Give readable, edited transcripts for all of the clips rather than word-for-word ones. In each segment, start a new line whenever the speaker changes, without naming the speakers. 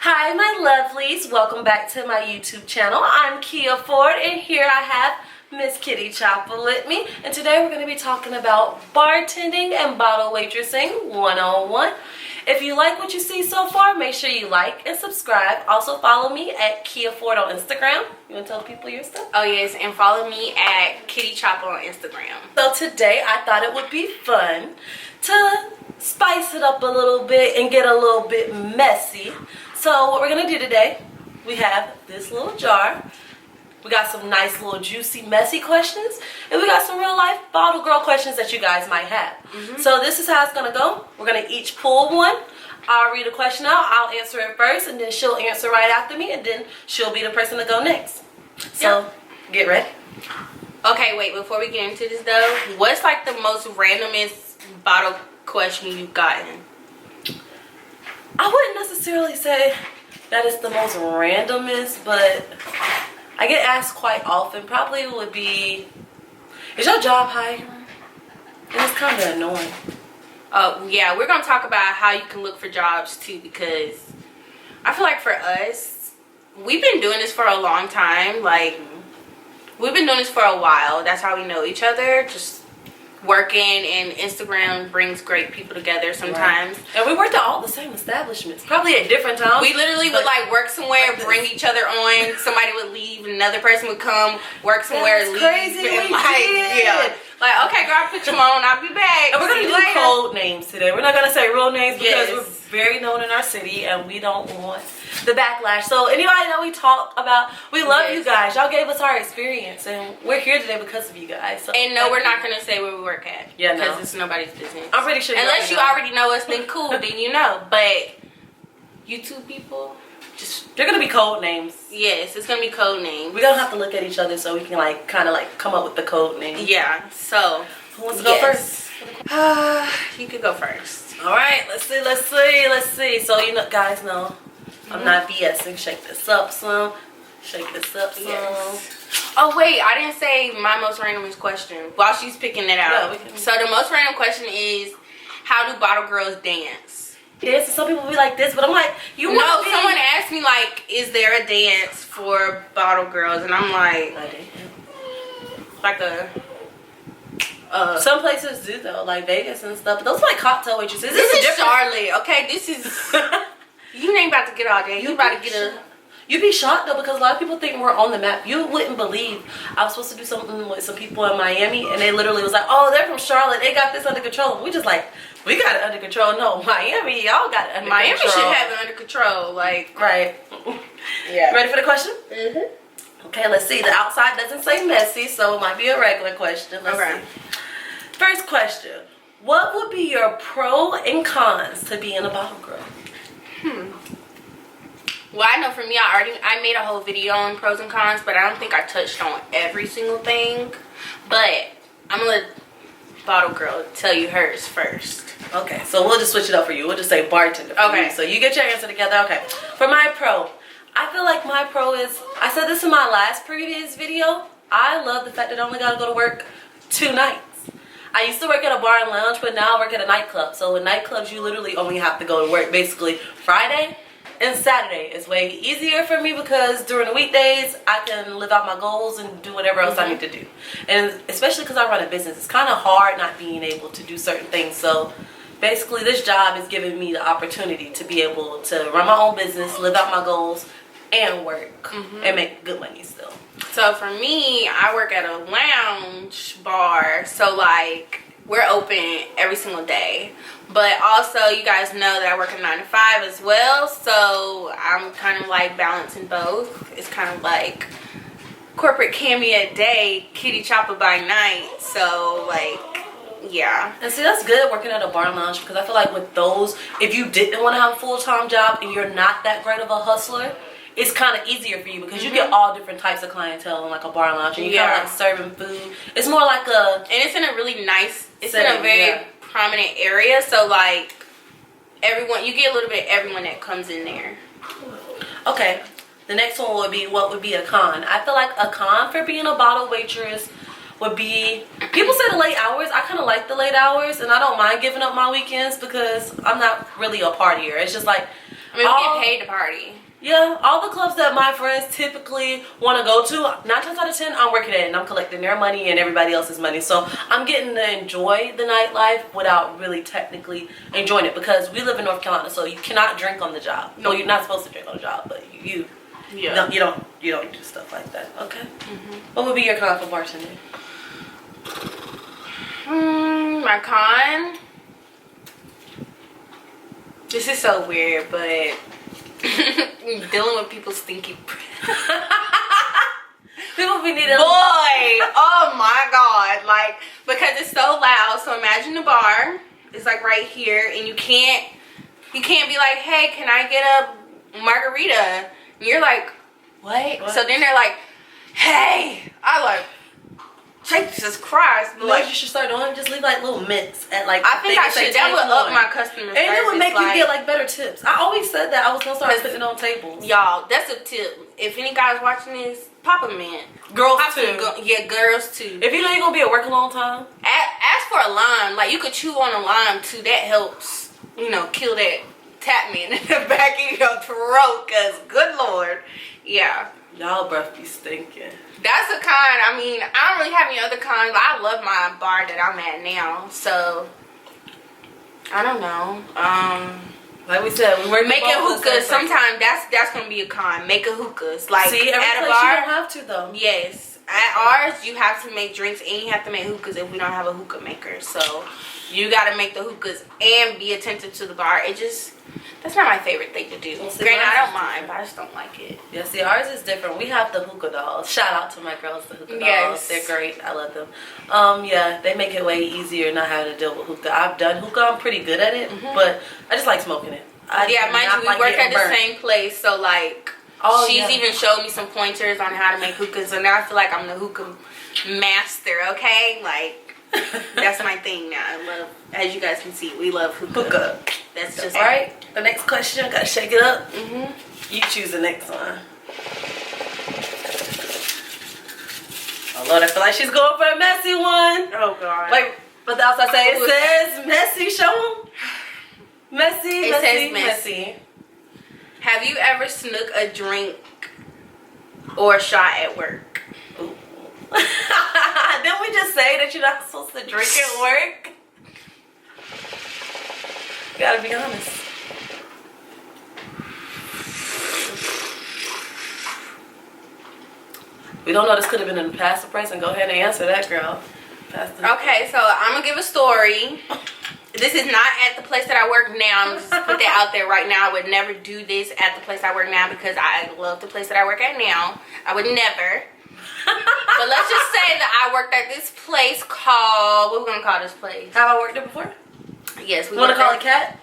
Hi my lovelies, welcome back to my YouTube channel. I'm Kia Ford and here I have Miss Kitty Chopper with me, and today we're going to be talking about bartending and bottle waitressing 101. If you like what you see so far, make sure you like and subscribe. Also follow me at Kia Ford on Instagram. You want to tell the people your stuff?
Oh yes, and follow me at Kitty Chopper on Instagram.
So today I thought it would be fun to spice it up a little bit and get a little bit messy. So what we're going to do today, we have this little jar. We got some nice little juicy messy questions, and we got some real life bottle girl questions that you guys might have. So this is how it's going to go. We're going to each pull one. I'll read a question out, I'll answer it first, and then she'll answer right after me, and then she'll be the person to go next. So get ready.
Okay, wait, before we get into this though, what's like the most randomest bottle question you've gotten?
I wouldn't necessarily say that it's the most randomest, but I get asked quite often. Probably would be, is your job hiring? And it's kind of annoying.
Oh yeah, we're gonna talk about how you can look for jobs too, because I feel like for us, we've been doing this for a long time. Like we've been doing this for a while. That's how we know each other. Just working, and Instagram brings great people together sometimes.
Right. And we worked at all the same establishments, probably at different times.
We literally would like work somewhere, bring each other on. Somebody would leave, another person would come, work somewhere, leave.
Crazy.
And like, okay, girl, I'll put you on. I'll be back.
And we're gonna do code names today. We're not gonna say real names because we're very known in our city, and we don't want the backlash. So anybody that we talk about, we love you guys. Y'all gave us our experience, and we're here today because of you guys. So
and no, we're not gonna say where we work at.
Yeah,
because it's nobody's business.
I'm pretty sure.
Unless you already know us, then cool, then you know. But YouTube people,
they're gonna be code names.
Yes, it's gonna be code names.
We're gonna have to look at each other so we can like kind of like come up with the code name.
Yeah. So
who wants to go first?
You could go first.
All right. Let's see. So guys know I'm not BSing. Shake this up some. Shake this up some.
Yes. Oh wait, I didn't say my most randomest question. While she's picking it out. Yeah, so the most random question is, how do bottle girls dance?
Dance. Some people be like this, but I'm like,
someone asked me like, is there a dance for bottle girls? And I'm like a.
Some places do though, like Vegas and stuff. But those are like cocktail waitresses.
This is Charlotte, okay? This is. You ain't about to get all day. You about to get a.
You'd be shocked though, because a lot of people think we're on the map. You wouldn't believe. I was supposed to do something with some people in Miami, and they literally was like, "Oh, they're from Charlotte. They got this under control." We just like, we got it under control. No, Miami, y'all got it under control.
Miami should have it under control, like
right. Yeah. Ready for the question? Okay, let's see. The outside doesn't say messy, so it might be a regular question. Let's see. First question: what would be your pro and cons to being a bottle girl?
Well, I know for me, I made a whole video on pros and cons, but I don't think I touched on every single thing. But I'm gonna let bottle girl tell you hers first.
Okay, so we'll just switch it up for you. We'll just say bartender. Okay, so you get your answer together. Okay, for my pro, I feel like my pro is, I said this in my last previous video, I love the fact that I only gotta go to work 2 nights. I used to work at a bar and lounge, but now I work at a nightclub. So in nightclubs, you literally only have to go to work basically Friday and Saturday. Is way easier for me because during the weekdays, I can live out my goals and do whatever else I need to do. And especially because I run a business, it's kind of hard not being able to do certain things. So basically, this job is giving me the opportunity to be able to run my own business, live out my goals, and work and make good money still.
So for me, I work at a lounge bar, so like we're open every single day. But also, you guys know that I work a 9 to 5 as well, so I'm kind of like balancing both. It's kind of like corporate Cammy at day, Kitty Chopper by night. So like, yeah.
And see, that's good working at a bar and lounge, because I feel like with those, if you didn't want to have a full-time job and you're not that great of a hustler, it's kind of easier for you because you get all different types of clientele in like a bar and lounge, and you kind of like serving food. It's more like a,
and it's in a really nice, it's setting, in a very prominent area, so like everyone, you get a little bit of everyone that comes in there.
Okay, the next one would be, what would be a con? I feel like a con for being a bottle waitress would be, people say the late hours. I kind of like the late hours, and I don't mind giving up my weekends because I'm not really a partier. It's just like,
I mean, we get paid to party.
Yeah, all the clubs that my friends typically want to go to, 9 times out of 10, I'm working at and I'm collecting their money and everybody else's money. So I'm getting to enjoy the nightlife without really technically enjoying it, because we live in North Carolina, so you cannot drink on the job. No, you're not supposed to drink on the job, but you don't do stuff like that. Okay. What would be your con for bartending?
My con. This is so weird, but dealing with people's stinky breath.
People be needing.
Boy, oh my god, like, because it's so loud. So imagine the bar is like right here, and you can't be like, hey, can I get a margarita? And you're like, what? So then they're like, hey, I like, Jesus Christ.
But like, you should start doing, just leave like little mints at like.
I think I should. That would up my customer service.
And it would make you get like better tips. I always said that I was gonna start putting on tables.
Y'all, that's a tip. If any guys watching this, pop a mint.
Girls too.
Yeah, girls too.
If you know you're gonna be at work a long time,
ask for a lime. Like, you could chew on a lime too. That helps. You know, kill that tap mint in the back of your throat. Cause good lord, yeah.
Y'all breath be stinking.
That's a con. I mean, I don't really have any other cons. I love my bar that I'm at now, so I don't know.
Like we said, we were
making hookahs. Sometimes that's gonna be a con. Making hookahs, like,
see, every
at a
place
bar.
You don't have to though.
Yes, at ours you have to make drinks and you have to make hookahs if we don't have a hookah maker. So you gotta make the hookahs and be attentive to the bar. That's not my favorite thing to do. Granted, I don't mind, but I just don't like it.
Yeah, see, ours is different. We have the hookah dolls. Shout out to my girls, the hookah dolls. They're great. I love them. Yeah, they make it way easier not having to deal with hookah. I've done hookah. I'm pretty good at it, but I just like smoking it.
Mind you, we work at the same place, so like, she's even showed me some pointers on how to make hookahs, and now I feel like I'm the hookah master. Okay, like. That's my thing now. I love, as you guys can see, we love hookah. That's just
alright. The next question, gotta shake it up. You choose the next one. Oh Lord, I feel like she's going for a messy one.
Oh God.
Like, but the outside say it says messy. Show them. Messy.
Have you ever snook a drink or a shot at work?
Ooh. Didn't we just say that you're not supposed to drink at work? You gotta be honest. We don't know, this could have been in the past price, and go ahead and answer that, girl.
Okay, so I'm gonna give a story. This is not at the place that I work now. I'm just put that out there right now. I would never do this at the place I work now because I love the place that I work at now. I would never. But let's just say that I worked at this place called, what are we gonna call this place?
Have I worked there before?
Yes, we
want to call it Cat?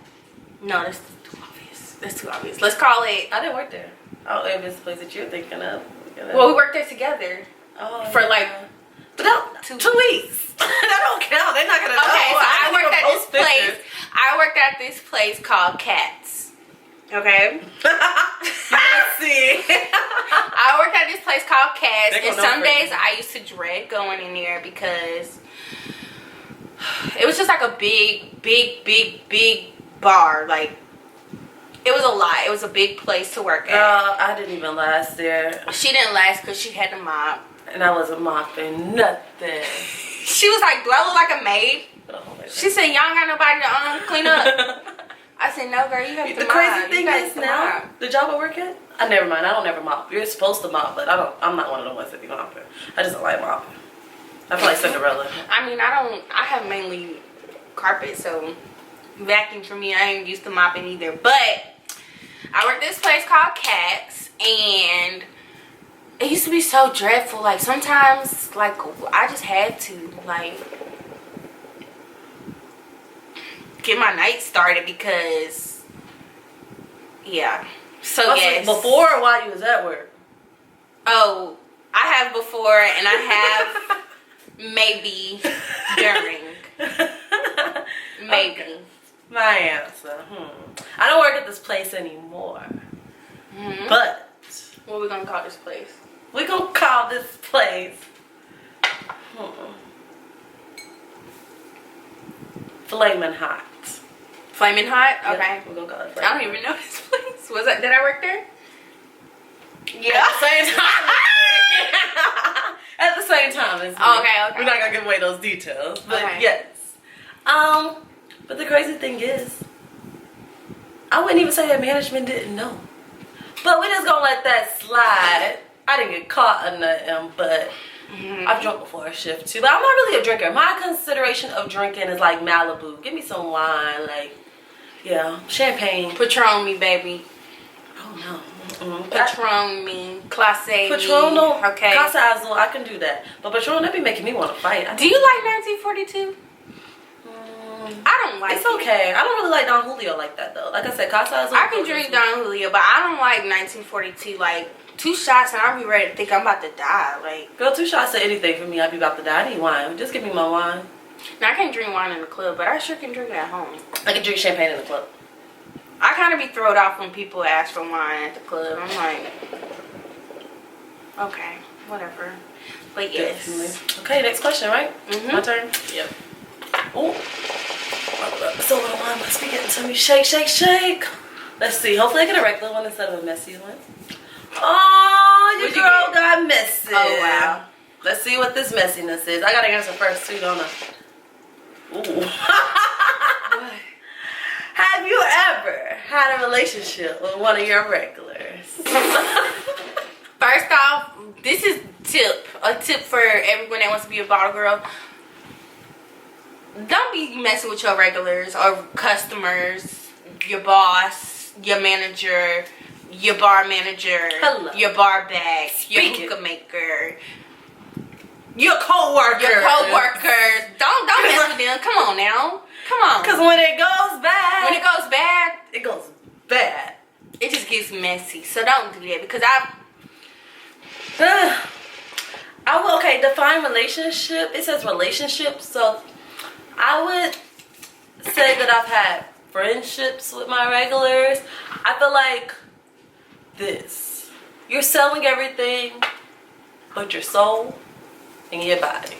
No, that's too obvious. That's too obvious. Let's call it.
I didn't work there. Oh, if it's the place that you're thinking of.
Well, we worked there together.
Oh,
for like
but no, 2 weeks. That don't count. They're not gonna know.
Okay, so I worked at this place. I worked at this place called Cats. Okay.
Let's see.
I worked at this place called Cats, and some days I used to dread going in there because it was just like a big bar. Like, it was a lot. It was a big place to work at.
I didn't even last there.
She didn't last because she had to mop.
And I wasn't mopping nothing.
She was like, do I look like a maid? She said, y'all ain't got nobody to clean up. I said, no, girl, you have to mop.
The crazy thing is now, the job I work at, never mind. I don't ever mop. You're supposed to mop, but I'm not one of the ones that be mopping. I just don't like mopping. I feel like Cinderella.
I mean, I have mainly carpet, so vacuum for me, I ain't used to mopping either. But I worked this place called Cats, and it used to be so dreadful. Like, sometimes, like, I just had to, like, get my night started because, yeah. So, yes.
Before or while you was at work?
Oh, I have before, and I have maybe during. Maybe.
Okay. My answer. I don't work at this place anymore. But
what are we gonna call this place?
We're gonna call this place Flamin' Hot.
Flaming Hot?
Yeah,
Okay.
we're gonna call it
I
Flaming
don't even know this place. Was that? Did I work there?
Yeah. At the same time. At the same time as me.
Okay.
We're not gonna give away those details, but
Okay.
yes. But the crazy thing is, I wouldn't even say that management didn't know. But we're just gonna let that slide. I didn't get caught or nothing, but I've drunk before a shift too. But I'm not really a drinker. My consideration of drinking is like Malibu. Give me some wine, like, yeah, champagne.
Patron me, baby.
Oh no.
Patron me. Classe
Patron,
me.
no.
Okay.
Casa Azul, I can do that. But Patron, that be making me want to fight.
Do you like 1942? I don't like
It's okay. I don't really like Don Julio like that though. Like I said, Casa Azul.
I can drink Don Julio, but I don't like 1942. Like 2 shots and I'll be ready to think I'm about to die. Like,
girl, 2 shots of anything for me, I'd be about to die. I need wine. Just give me my wine.
now I can't drink wine in the club, but I sure can drink it at home.
I can drink champagne in the club.
I kind of be thrown off when people ask for wine at the club. I'm like, okay, whatever. But yes.
Definitely. Okay, next question, right? My turn? Yep. Oh. So little wine must be getting to me. Shake, shake, shake. Let's see. Hopefully I get a regular one instead of a messy one. Oh, your girl got messy.
Oh, wow.
Let's see what this messiness is. I gotta answer first too, don't I? Ooh. Have you ever had a relationship with one of your regulars?
First off, this is a tip for everyone that wants to be a bottle girl. Don't be messing with your regulars or customers, your boss, your manager, your bar manager, your bar back, your hookah maker,
your co-workers.
Don't mess with them. Come on now. Come on.
Because when it goes bad.
When it goes bad.
It goes bad.
It just gets messy. So don't do that because
I will, okay, define relationship. It says relationship. So I would say that I've had friendships with my regulars. I feel like this. You're selling everything but your soul and your body.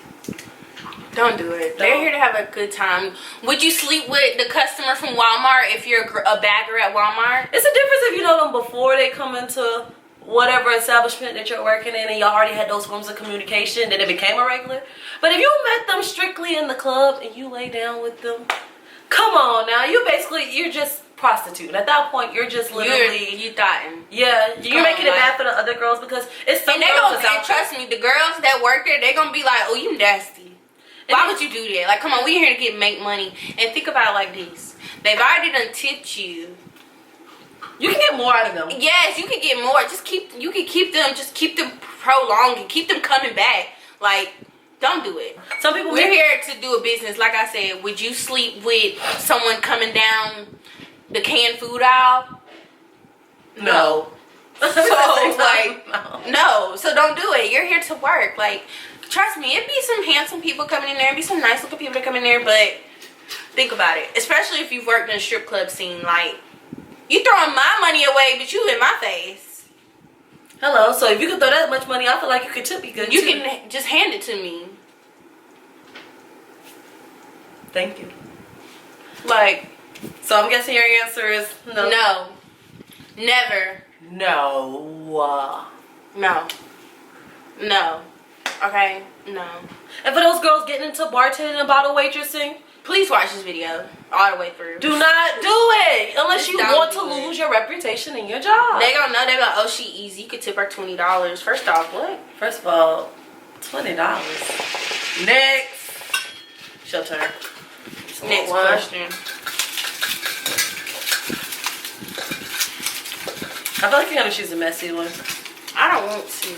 Don't do it. They're here to have a good time. Would you sleep with the customer from Walmart if you're a bagger at Walmart?
It's a difference if you know them before they come into whatever establishment that you're working in and you already had those forms of communication, then it became a regular. But if you met them strictly in the club and you lay down with them, come on now. You're just prostituting. At that point, you're just literally...
You thotting.
Yeah, you're making it bad for the other girls because it's some girls that's out there.
Trust me, the girls that work there, they're going to be like, oh, you nasty. Why would you do that? Like, come on, we're here to make money. And think about it like this. They've already done tipped you.
You can get more out of them.
Yes, you can get more. Just keep them prolonged and keep them coming back. Like, don't do it.
Some people...
We're here to do a business. Like I said, would you sleep with someone coming down the canned food aisle? No. So, like, no. So don't do it. You're here to work. Like, trust me, it'd be some handsome people coming in there. It'd be some nice looking people that come in there. But think about it. Especially if you've worked in a strip club scene. Like, you throwing my money away, but you in my face.
Hello. So if you could throw that much money, I feel like you could tip me good.
You can just hand it to me.
Thank you.
Like,
so I'm guessing your answer is no.
No. Never.
No.
No. No. Okay? No.
And for those girls getting into bartending and bottle waitressing,
please watch this video all the way through.
do not do it unless you want to lose your reputation in your job.
They gonna know. They're like, oh, she easy. You could tip her $20. First off, what?
First of all, $20. Next. It's your turn.
Next question.
I feel like you're gonna choose a messy one.
I don't want to.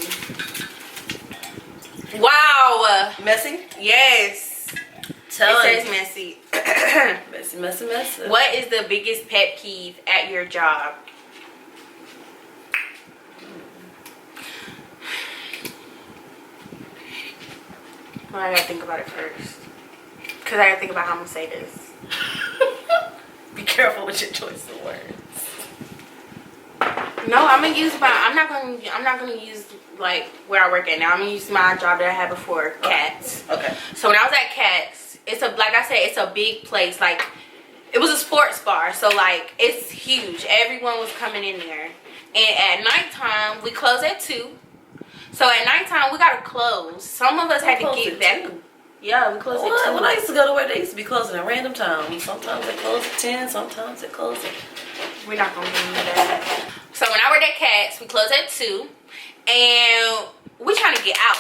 Wow.
Messy?
Yes. It says messy.
Messy, messy, messy.
What is the biggest pet peeve at your job? Well, I gotta think about it first. Because I gotta think about how I'm gonna say this.
Be careful with your choice of words.
No, I'm not gonna use like where I work at now. I'm gonna use my job that I had before, Cats.
Okay.
So when I was at Cats, it's a, like I said, it's a big place. Like, it was a sports bar, so like it's huge. Everyone was coming in there, and at nighttime we close at 2. So at nighttime we gotta close. Some of us had to get back. Yeah, we close at 2.
When I used to go to work, they used to be closing at random times. Sometimes they close at 10, sometimes they close at...
We're not gonna get into that. So when I worked at Cats, we close at 2, and we trying to get out.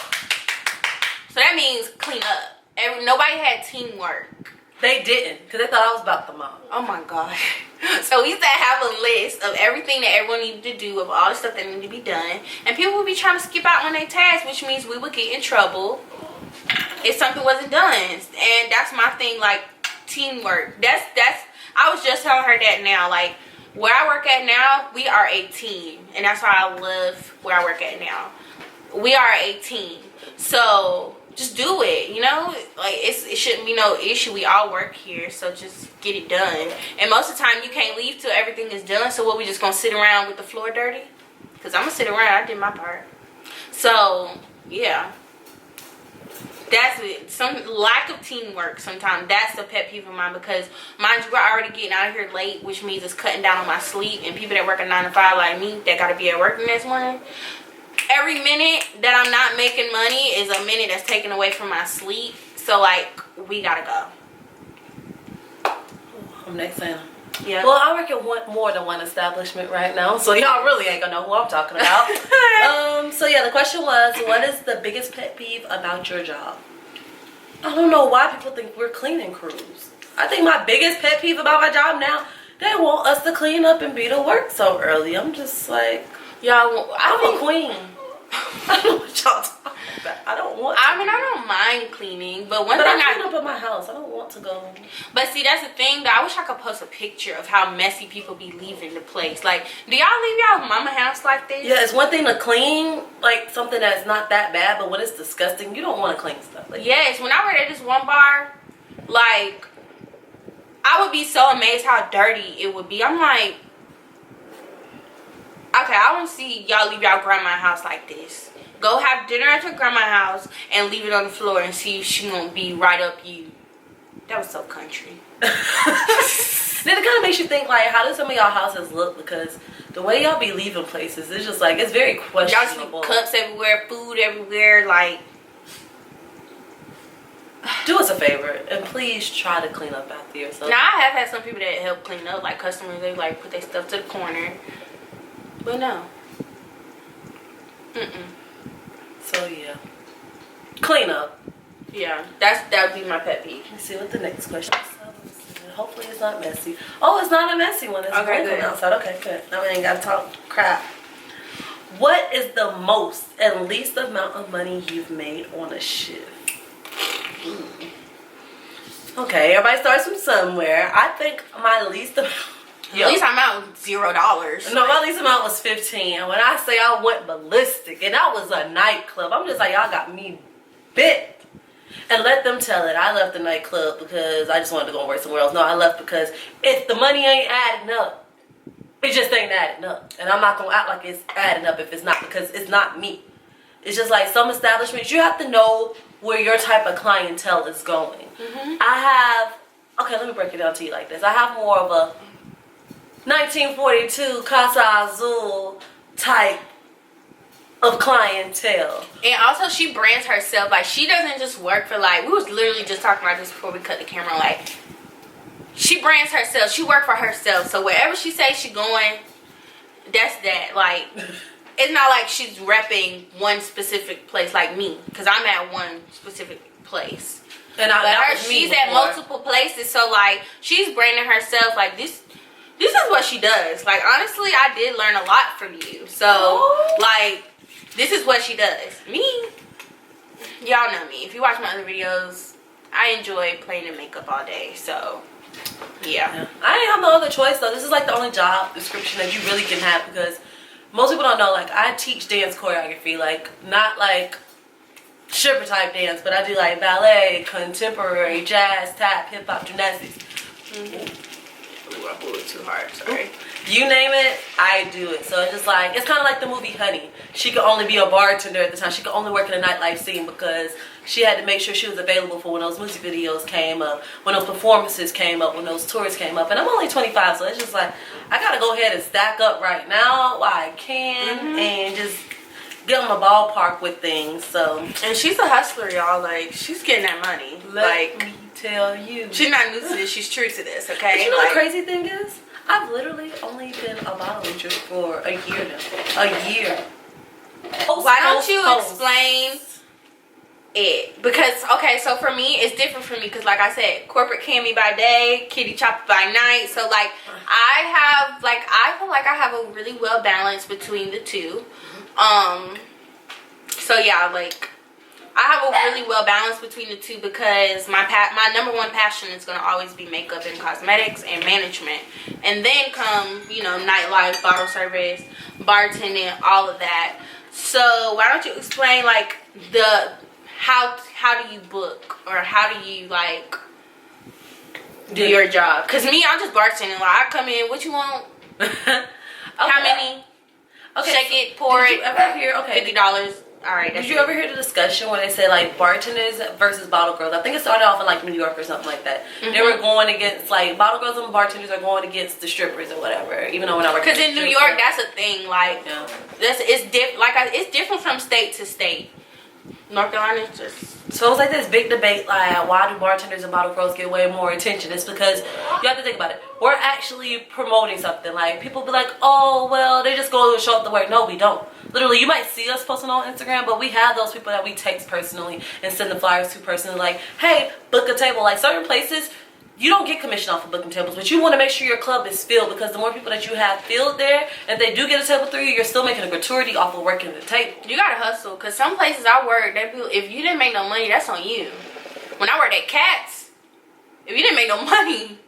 So that means clean up. Nobody had teamwork.
They didn't, because they thought I was about the mom.
Oh my god. So we used to have a list of everything that everyone needed to do, of all the stuff that needed to be done, and people would be trying to skip out on their tasks, which means we would get in trouble if something wasn't done. And that's my thing, like teamwork. That's I was just telling her that now, like where I work at now, we are a team, and that's why I love where I work at now. We are a team, so just do it, you know, like it shouldn't be no issue. We all work here, so just get it done. And most of the time you can't leave till everything is done. So what, we just gonna sit around with the floor dirty? Because I'm gonna sit around. I did my part. So yeah, that's it. Some lack of teamwork sometimes. That's the pet peeve of mine, because mind you, we're already getting out of here late, which means it's cutting down on my sleep. And people that work a 9 to 5 like me, that gotta be at work the next morning, every minute that I'm not making money is a minute that's taken away from my sleep. So like, we gotta go.
I'm next Santa.
Yeah.
Well, I work at more than one establishment right now, so y'all really ain't gonna know who I'm talking about. So yeah, the question was, what is the biggest pet peeve about your job? I don't know why people think we're cleaning crews. I think my biggest pet peeve about my job now, they want us to clean up and be to work so early. I'm just like,
y'all,
I'm a queen. I don't know what y'all talking about. I don't want to.
I mean, I don't mind cleaning, but one
but
thing
I clean up at my house. I don't want to go.
But see, that's the thing, though. I wish I could post a picture of how messy people be leaving the place. Like, do y'all leave y'all mama house like this?
Yeah, it's one thing to clean, like, something that's not that bad, but when it's disgusting, you don't want to clean stuff. Like,
yes, when I worked at this one bar, like, I would be so amazed how dirty it would be. I'm like, okay, I want to see y'all leave y'all grandma's house like this. Go have dinner at your grandma's house and leave it on the floor and see if she won't be right up you. That was so country.
Then it kind of makes you think, like, how do some of y'all houses look? Because the way y'all be leaving places, it's just like, it's very questionable.
Y'all see cups everywhere, food everywhere, like.
Do us a favor and please try to clean up after yourself.
Now, I have had some people that help clean up, like customers, they like put their stuff to the corner. But no.
So yeah, clean up.
Yeah, that would be my pet peeve.
Let's see what the next question is. Hopefully it's not messy. Oh, it's not a messy one. It's
okay,
good. Outside. Okay, good. Now we ain't gotta talk crap. What is the most and least amount of money you've made on a shift? Okay, everybody starts from somewhere. I think my least amount.
At least I'm out $0.
No, my least amount was 15. And when I say I went ballistic, and that was a nightclub, I'm just like, y'all got me bit. And let them tell it. I left the nightclub because I just wanted to go and work somewhere else. No, I left because if the money ain't adding up, it just ain't adding up. And I'm not going to act like it's adding up if it's not, because it's not me. It's just like some establishments, you have to know where your type of clientele is going. Okay, let me break it down to you like this. I have more of a 1942 Casa Azul type of clientele.
And also she brands herself. Like, she doesn't just work for, like, we was literally just talking about this before we cut the camera. Like, she brands herself. She work for herself. So wherever she says she going, that's that. Like, it's not like she's repping one specific place like me, because I'm at one specific place.
And
she's at multiple places. So like, she's branding herself like this is what she does. Like, honestly, I did learn a lot from you. So like, this is what she does. Me, y'all know me. If you watch my other videos, I enjoy playing in makeup all day. So yeah.
I ain't have no other choice though. This is like the only job description that you really can have, because most people don't know, like, I teach dance choreography, like, not like stripper type dance, but I do like ballet, contemporary, jazz, tap, hip hop, gymnastics.
Ooh, I pulled it too hard, sorry.
You name it, I do it. So it's just like, it's kind of like the movie Honey. She could only be a bartender at the time. She could only work in a nightlife scene because she had to make sure she was available for when those music videos came up, when those performances came up, when those tours came up. And I'm only 25, so it's just like, I gotta go ahead and stack up right now while I can and just get on the ballpark with things. So,
and she's a hustler, y'all. Like, she's getting that money.
Let me tell you,
she's not new to this. She's true to this. Okay.
But you know the crazy thing is, I've literally only been a bottle waitress for a year now. A year.
Why don't you explain it? Because, okay, so for me, it's different for me. Because, like I said, corporate candy by day, kitty chopper by night. So, like, I feel like I have a really well balance between the two. So, yeah, like, I have a really well balance between the two because my number one passion is going to always be makeup and cosmetics and management. And then come, you know, nightlife, bottle service, bartending, all of that. So why don't you explain, like, how do you book, or how do you, like, do your job? Because me, I'm just bartending. Like, I come in, what you want?
Okay.
How many? Okay. Shake it, pour it.
Did you ever hear,
$50. All right.
Did you ever hear the discussion when they say, like, bartenders versus bottle girls? I think it started off in, like, New York or something like that. They were going against, like, bottle girls and bartenders are going against the strippers or whatever. Even though when I work,
because in New York, that's a thing. Like, it's different from state to state. North Carolina is just.
So it's like this big debate, like, why do bartenders and bottle girls get way more attention? It's because you have to think about it. We're actually promoting something. Like, people be like, oh, well, they just go and show up to work. No, we don't. Literally, you might see us posting on Instagram, but we have those people that we text personally and send the flyers to personally. Like, hey, book a table. Like, certain places, you don't get commission off of booking tables, but you want to make sure your club is filled, because the more people that you have filled there, if they do get a table through you, you're still making a gratuity off of working the table.
You gotta hustle, because some places I work, if you didn't make no money, that's on you. When I worked at Cats, if you didn't make no money,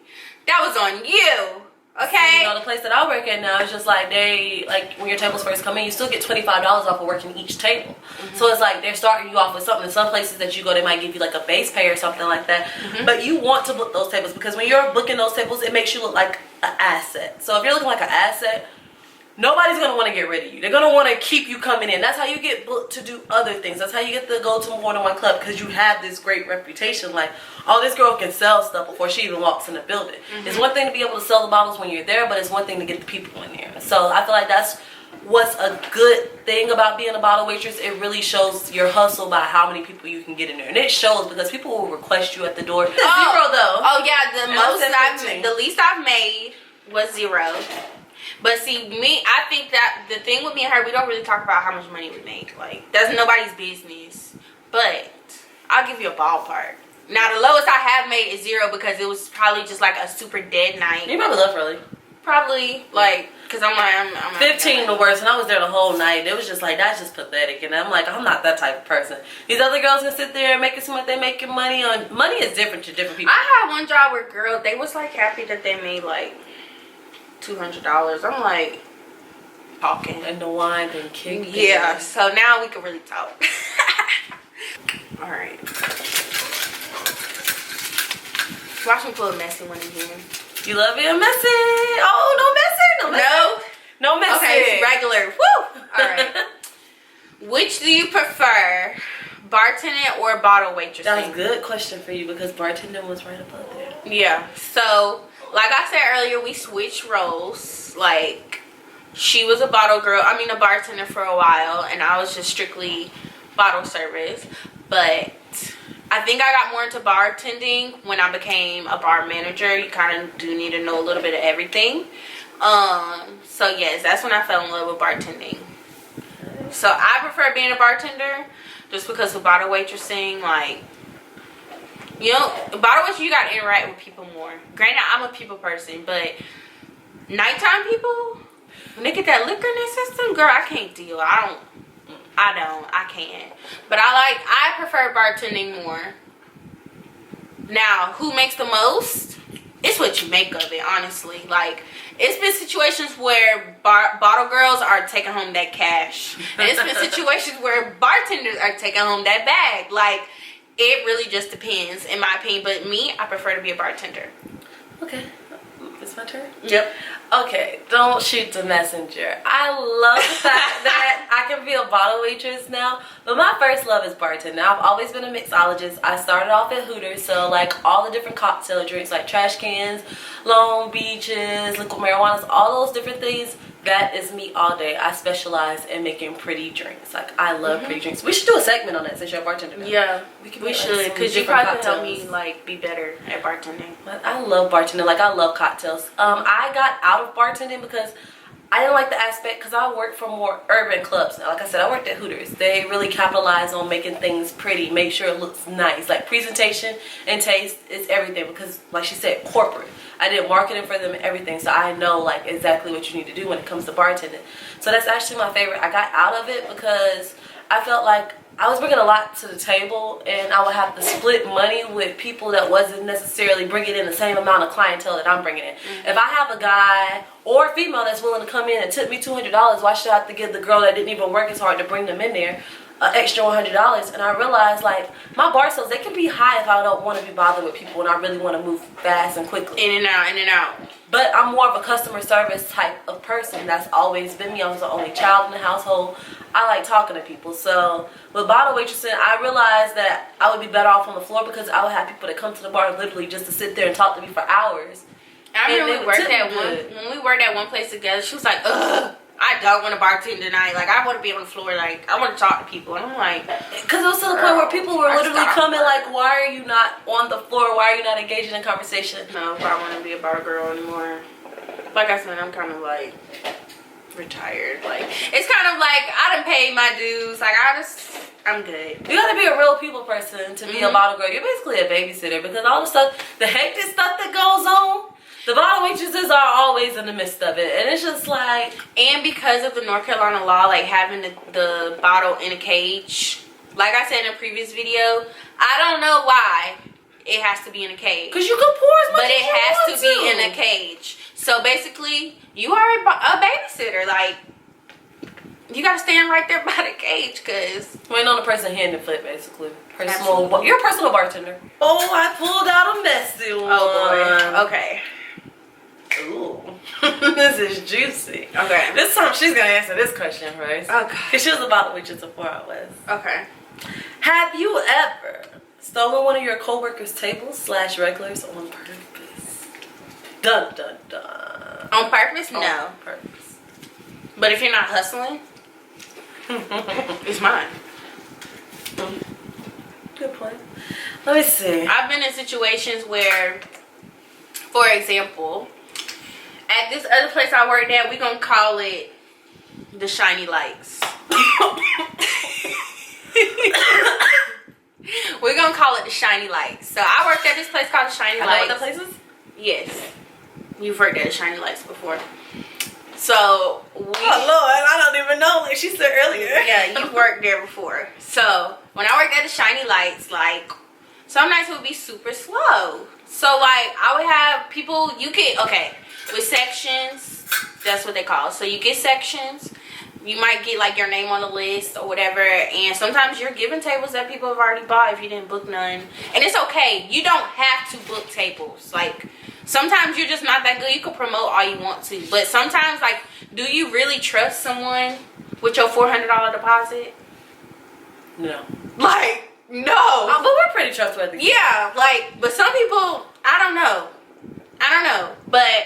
that was on you. Okay.
You know, the place that I work at now is just like when your tables first come in, you still get $25 off of working each table. So it's like they're starting you off with something. In some places that you go, they might give you like a base pay or something like that. But you want to book those tables, because when you're booking those tables, it makes you look like an asset. So if you're looking like an asset, nobody's going to want to get rid of you. They're going to want to keep you coming in. That's how you get booked to do other things. That's how you get to go to more than one club, because you have this great reputation. Like, oh, this girl can sell stuff before she even walks in the building. It's one thing to be able to sell the bottles when you're there, but it's one thing to get the people in there. So I feel like that's what's a good thing about being a bottle waitress. It really shows your hustle by how many people you can get in there. And it shows because people will request you at the door. Zero, though.
Oh, yeah. The least I've made was $0. But see, I think that the thing with me and her, we don't really talk about how much money we make. Like, that's nobody's business. But I'll give you a ballpark. Now, the lowest I have made is $0, because it was probably just like a super dead night.
You probably left early.
Probably, like, because I'm
15 the worst, and I was there the whole night. It was just like, that's just pathetic. And I'm like, I'm not that type of person. These other girls can sit there and make it seem like they're making money on. Money is different to different people.
I had one job where, girl, they was like happy that they made like $200. I'm like, talking.
And the wine and kick.
Yeah, so now we can really talk. All right. Watch me pull a messy one in here.
You love it messy. Oh, no messy. No messy.
Okay, it's regular. Woo! All right. Which do you prefer, bartending or bottle waitressing?
That's a good question for you, because bartending was right above there.
Yeah. So, like I said earlier, we switched roles. Like, she was a bartender for a while, and I was just strictly bottle service. But I think I got more into bartending when I became a bar manager. You kind of do need to know a little bit of everything. So yes, that's when I fell in love with bartending. So I prefer being a bartender, just because with bottle waitressing, like, you know, bottle waitress, you gotta interact with people more. Granted, I'm a people person, but nighttime people, when they get that liquor in their system, girl, I can't deal. I can't. But I prefer bartending more. Now, who makes the most? It's what you make of it, honestly. Like, it's been situations where bottle girls are taking home that cash. And it's been situations where bartenders are taking home that bag. Like, it really just depends, in my opinion. But me, I prefer to be a bartender.
Okay. It's It's my turn?
Yep.
Okay, don't shoot the messenger. I love the fact that I can be a bottle waitress now, but my first love is bartending. I've always been a mixologist. I started off at Hooters, so like all the different cocktail drinks like trash cans, Long Beaches, liquid marijuanas, all those different things. That is me all day. I specialize in making pretty drinks. Like, I love pretty drinks. We should do a segment on that since you're a bartender now.
Yeah, we should, because you probably could help
cocktails.
me like be better at bartending.
I love bartending. Like, I love cocktails. I got out of bartending because I didn't like the aspect, because I work for more urban clubs now. Like I said, I worked at Hooters. They really capitalize on making things pretty, make sure it looks nice. Like, presentation and taste is everything, because like she said, corporate. I did marketing for them and everything, so I know like exactly what you need to do when it comes to bartending. So that's actually my favorite. I got out of it because I felt like I was bringing a lot to the table, and I would have to split money with people that wasn't necessarily bringing in the same amount of clientele that I'm bringing in. If I have a guy or a female that's willing to come in and tip me $200, why should I have to give the girl that didn't even work as hard to bring them in there an extra $100? And I realized, like, my bar sales, they can be high if I don't want to be bothered with people and I really want to move fast and quickly.
In and out, in and out.
But I'm more of a customer service type of person. That's always been me. I was the only child in the household. I like talking to people. So with bottle waitressing, I realized that I would be better off on the floor, because I would have people that come to the bar literally just to sit there and talk to me for hours.
I remember when we worked at one place together, she was like, ugh, I don't want to bartend tonight. Like, I want to be on the floor. Like, I want to talk to people. And I'm like,
because it was to the point where people were literally coming like, why are you not on the floor? Why are you not engaging in conversation?
No, if I want to be a bar girl anymore. Like I said, I'm kind of like retired. Like, it's kind of like I done paid my dues. Like, I'm good.
You gotta be a real people person to be a bottle girl. You're basically a babysitter, because all the stuff, the hectic stuff that goes on, the bottle waitresses are always in the midst of it. And it's just like...
And because of the North Carolina law, like having the bottle in a cage, like I said in a previous video, I don't know why it has to be in a cage.
Because you can pour as much
but
as
it
you
has
want
to be in a cage. So basically, you are a babysitter. Like, you gotta stand right there by the cage, because...
Waiting on the person hand and foot, basically. You're a personal bartender. Oh, I pulled out a messy one.
Oh, boy. Okay.
Ooh, this is juicy.
Okay.
This time she's gonna answer this question first.
Okay.
Because she was a bottle waitress before I was.
Okay.
Have you ever stolen one of your co-workers' tables / regulars on purpose? Dun dun dun.
On purpose? No.
On purpose.
But if you're not hustling, it's mine.
Good point. Let me see.
I've been in situations where, for example, at this other place I worked at, we gonna call it the Shiny Lights. We're gonna call it the Shiny Lights. So I worked at this place called the Shiny Lights.
I know what the place is?
Yes. You've worked at the Shiny Lights before. So
Oh Lord, I don't even know. Like she said earlier.
Yeah, you've worked there before. So when I worked at the Shiny Lights, like, some nights it would be super slow. So like I would have people, with sections, that's what they call it. So you get sections, you might get like your name on the list or whatever, and sometimes you're given tables that people have already bought if you didn't book none. And it's okay, you don't have to book tables. Like, sometimes you're just not that good, you can promote all you want to, but sometimes, like, do you really trust someone with your $400 deposit?
No.
Like, no.
But we're pretty trustworthy.
Yeah, like, but some people, I don't know, but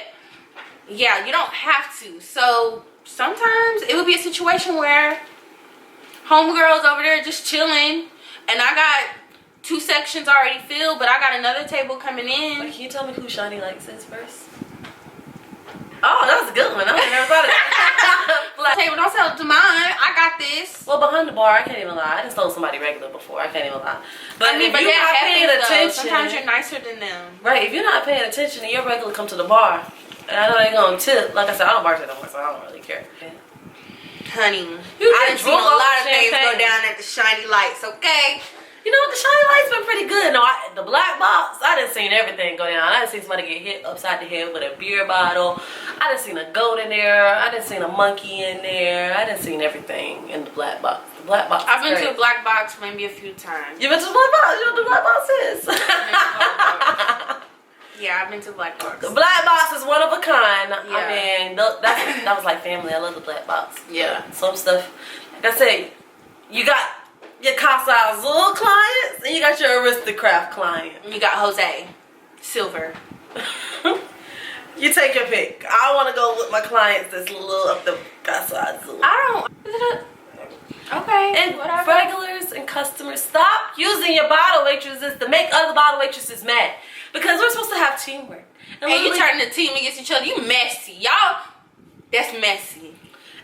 yeah, you don't have to. So sometimes it would be a situation where homegirl's over there just chilling, and I got 2 sections already filled, but I got another table coming in.
Wait, can you tell me who Shiny Lights is first? Oh, that was a good one. I never thought of that.
Like, table, don't sell it to mine. I got this.
Well, behind the bar, I can't even lie. I just told somebody regular before. I can't even lie. But
I mean,
if you're not paying attention,
sometimes you're nicer than them.
Right? If you're not paying attention and your regular come to the bar, and I know they're gonna tip. Like I said, I don't bartend no more, so I don't really care. Yeah.
Honey,
You
I done seen a lot of things go
champagne.
down at the Shiny Lights. Okay.
You know what? The Shiny Lights been pretty good. No, the black box, I done seen everything go down. I done seen somebody get hit upside the head with a beer bottle. I done seen a goat in there. I done seen a monkey in there. I done seen everything in the black box. The black box.
I've been to the black box maybe a few times.
You been to the black box? You know what the black box is?
Yeah, I've been to Black Box.
The Black Box is one of a kind.
Yeah.
I mean, that was like family. I love the Black Box.
Yeah.
Some stuff, like I said, you got your Casa Azul clients and you got your Aristocrat client.
You got Jose Silver.
You take your pick. I want to go with my clients that's a little up the Casa Azul.
Okay.
And
whatever.
regulars and customers, stop using your bottle waitresses to make other bottle waitresses mad. Because we're supposed to have teamwork.
And you turn the team against each other. You messy. Y'all, that's messy.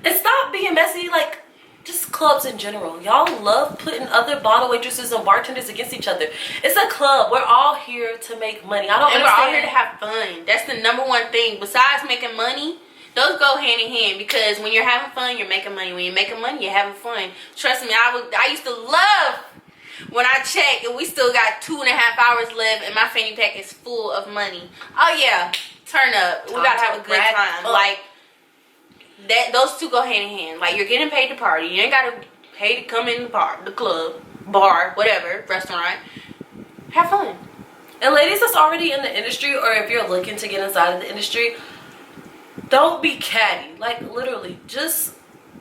And stop being messy, like, just clubs in general. Y'all love putting other bottle waitresses and bartenders against each other. It's a club. We're all here to make money. I don't understand.
And we're all here to have fun. That's the number one thing. Besides making money, those go hand in hand, because when you're having fun, you're making money. When you're making money, you're having fun. Trust me, I used to love when I check and we still got 2.5 hours left and my fanny pack is full of money. Oh yeah, turn up. We gotta have a good time. Like that, those two go hand in hand. Like, you're getting paid to party. You ain't gotta pay to come in the club, bar, whatever, restaurant. Have fun.
And ladies that's already in the industry, or if you're looking to get inside of the industry, don't be catty. Like, literally, just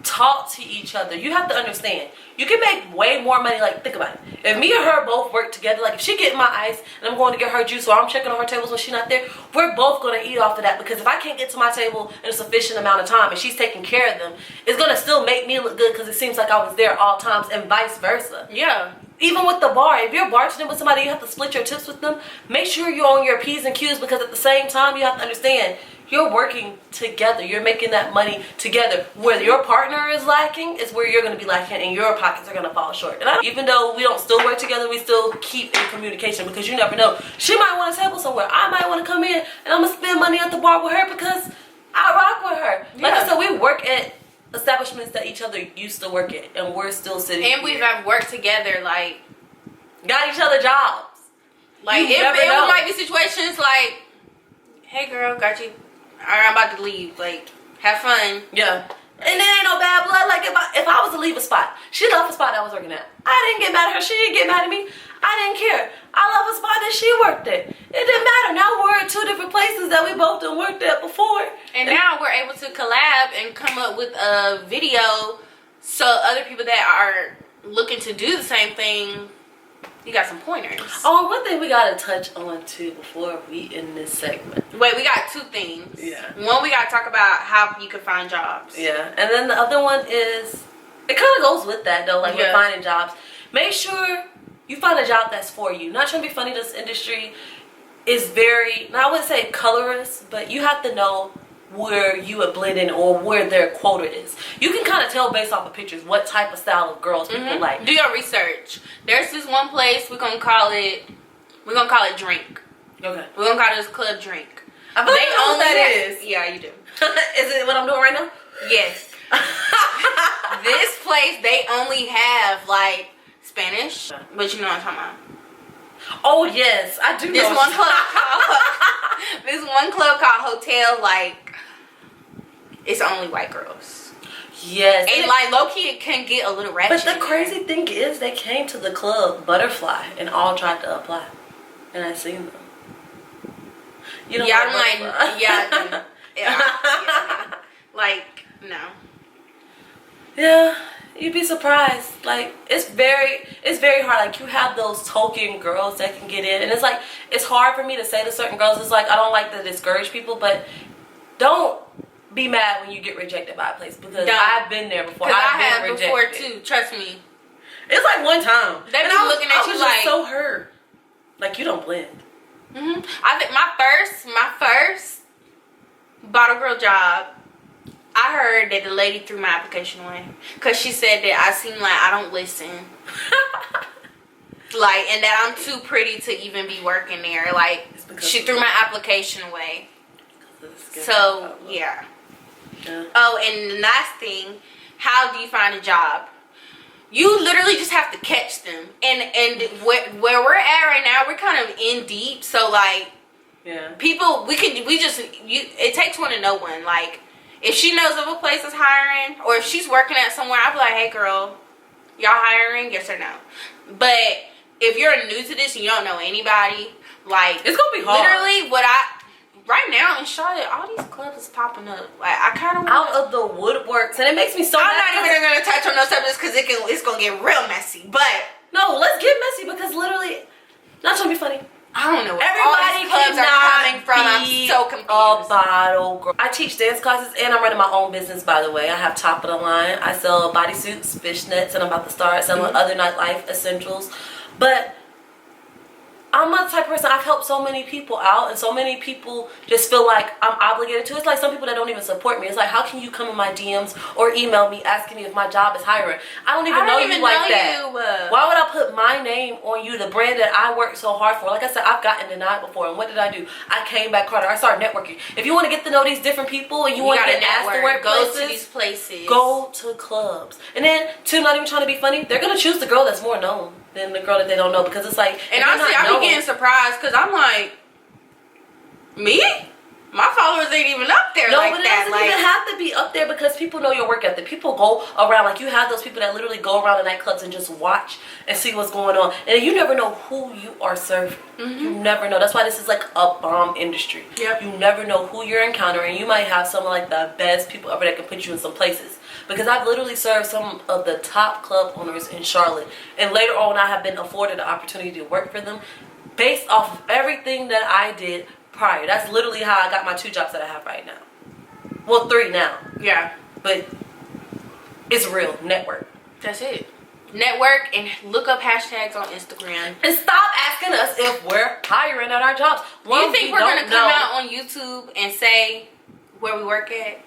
talk to each other. You have to understand, you can make way more money. Like, think about it. If me and her both work together, like if she get my ice and I'm going to get her juice, or I'm checking on her tables when she's not there, we're both going to eat off of that. Because if I can't get to my table in a sufficient amount of time and she's taking care of them, it's going to still make me look good because it seems like I was there all times, and vice versa.
Yeah.
Even with the bar, if you're bartending with somebody, you have to split your tips with them. Make sure you're on your P's and Q's, because at the same time, you have to understand, you're working together. You're making that money together. Where your partner is lacking is where you're going to be lacking, and your pockets are going to fall short. And even though we don't still work together, we still keep in communication, because you never know. She might want a table somewhere. I might want to come in and I'm going to spend money at the bar with her because I rock with her. Like I said, we work at establishments that each other used to work at, and we're still sitting
And we've worked together, like,
got each other jobs.
Like, it might be situations like, hey girl, got you. Alright, I'm about to leave. Like, have fun.
Yeah. And there ain't no bad blood. Like, if I was to leave a spot, she loved the spot I was working at. I didn't get mad at her. She didn't get mad at me. I didn't care. I love a spot that she worked at. It didn't matter. Now we're at 2 different places that we both done worked at before.
And now we're able to collab and come up with a video, so other people that are looking to do the same thing, you got some pointers.
Oh, one thing we gotta touch on too before we end this segment.
Wait, we got 2 things.
Yeah.
One, we gotta talk about how you can find jobs.
Yeah. And then the other one is, it kind of goes with that though, like with finding jobs. Make sure you find a job that's for you. Not trying to be funny, this industry is very, now I wouldn't say colorist, but you have to know where you would blend in, or where their quota is. You can kind of tell based off of pictures what type of style of girls people like.
Do your research. There's this one place, we're gonna call it Drink. Okay. We're gonna call this Club Drink.
I feel like I know what that is.
Yeah, you do.
Is it what I'm doing right now?
Yes. This place, they only have like Spanish, but you know what I'm talking about.
Oh yes, I do.
This one club called Hotel, like, it's only white girls.
Yes.
And like low key, it can get a little ratchet.
But the crazy thing is, they came to the club Butterfly and all tried to apply, and I seen them. You know,
I'm like, yeah, like, no.
Yeah, you'd be surprised. Like, it's very hard. Like, you have those token girls that can get in, and it's like, it's hard for me to say to certain girls. It's like, I don't like to discourage people, but don't be mad when you get rejected by a place, because I've been there before.
I have before too. Trust me.
It's like one time.
They be looking at you like,
so hurt. Like, you don't blend.
I think my first bottle girl job, I heard that the lady threw my application away because she said that I seem like I don't listen. Like, and that I'm too pretty to even be working there. Like, she threw my application away. So, yeah. Oh, and the last thing, how do you find a job? You literally just have to catch them. And where we're at right now, we're kind of in deep. So, like, people, it takes one to know one. Like, if she knows of a place that's hiring, or if she's working at somewhere, I'll be like, hey girl, y'all hiring? Yes or no? But if you're new to this and you don't know anybody, like,
it's gonna be hard.
Literally, right now in Charlotte, all these clubs is popping up. Like, I kind of
out of the woodworks, and it makes me so.
I'm not even gonna touch on those subjects because it's gonna get real messy. But
no, let's get messy because literally, not trying to be funny.
I don't know where
everybody
all these clubs are coming from. I'm so confused.
A bottle girl. I teach dance classes and I'm running my own business, by the way. I have Top of the Line. I sell bodysuits, fishnets, and I'm about to start selling other nightlife essentials. But I'm not the type of person, I've helped so many people out, and so many people just feel like I'm obligated to. It's like some people that don't even support me. It's like, how can you come in my DMs or email me asking me if my job is hiring? I don't even know you like that. Why would I put my name on you, the brand that I worked so hard for? Like I said, I've gotten denied before, and what did I do? I came back harder. I started networking. If you want to get to know these different people and you want to get asked to work
go
places,
to these places.
Go to clubs. And then, too, not even trying to be funny, they're going to choose the girl that's more known than the girl that they don't know, because it's like,
and honestly, I be getting surprised because I'm like, me? My followers ain't even up there like that. No, but it doesn't even
have to be up there because people know your work ethic. People go around, like you have those people that literally go around the nightclubs and just watch and see what's going on. And you never know who you are serving. You never know. That's why this is like a bomb industry. Yep. You never know who you're encountering. You might have some of like the best people ever that can put you in some places. Because I've literally served some of the top club owners in Charlotte. And later on, I have been afforded the opportunity to work for them based off of everything that I did prior. That's literally how I got my 2 jobs that I have right now. Well, 3 now. Yeah. But it's real. Network.
That's it. Network and look up hashtags on Instagram.
And stop asking us if we're hiring at our jobs.
Do you think we're going to come out on YouTube and say where we work at?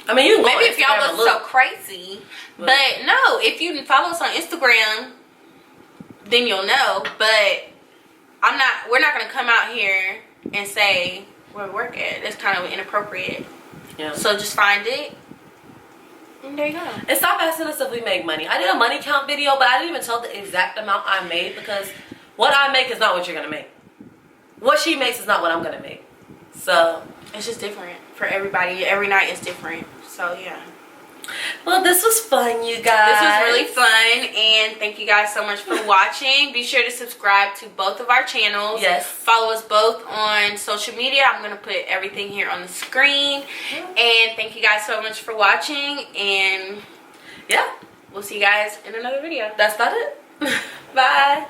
I mean, you can
maybe if y'all look so crazy, but no, if you follow us on Instagram, then you'll know. But we're not gonna come out here and say where we work at. That's kind of inappropriate. Yeah. So just find it. And there you go.
And stop asking us if we make money. I did a money count video, but I didn't even tell the exact amount I made because what I make is not what you're gonna make. What she makes is not what I'm gonna make. So
it's just different for everybody. Every night is different. So yeah.
Well, this was fun, you guys.
This was really fun, and thank you guys so much for watching. Be sure to subscribe to both of our channels. Yes. Follow us both on social media. I'm going to put everything here on the screen. And thank you guys so much for watching, and yeah, we'll see you guys in another video.
That's about it. Bye.